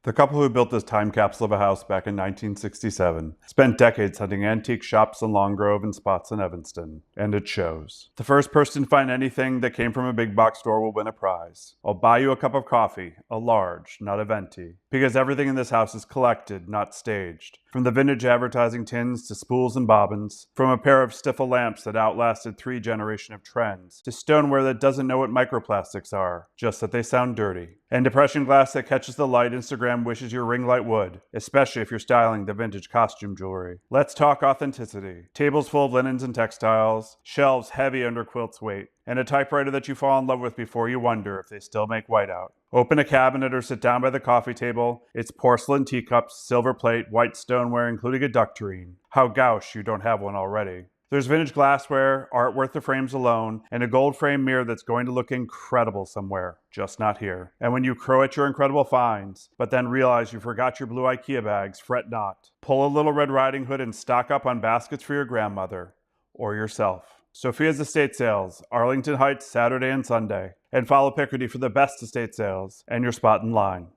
The couple who built this time capsule of a house back in 1967 spent decades hunting antique shops in Long Grove and spots in Evanston, and it shows. The first person to find anything that came from a big box store will win a prize. I'll buy you a cup of coffee, a large, not a venti, because everything in this house is collected, not staged. From the vintage advertising tins to spools and bobbins, from a pair of Stiffel lamps that outlasted 3 generations of trends, to stoneware that doesn't know what microplastics are, just that they sound dirty, and depression glass that catches the light Instagram wishes your ring light would, especially if you're styling the vintage costume jewelry. Let's talk authenticity. Tables full of linens and textiles, shelves heavy under quilt's weight, and a typewriter that you fall in love with before you wonder if they still make whiteout. Open a cabinet or sit down by the coffee table. It's porcelain teacups, silver plate, white stoneware, including a duck tureen. How gauche you don't have one already. There's vintage glassware, art worth the frames alone, and a gold frame mirror that's going to look incredible somewhere, just not here. And when you crow at your incredible finds, but then realize you forgot your blue IKEA bags, fret not. Pull a little Red Riding Hood and stock up on baskets for your grandmother, or yourself. Sophia's Estate Sales, Arlington Heights, Saturday and Sunday. And follow Picardy for the best estate sales and your spot in line.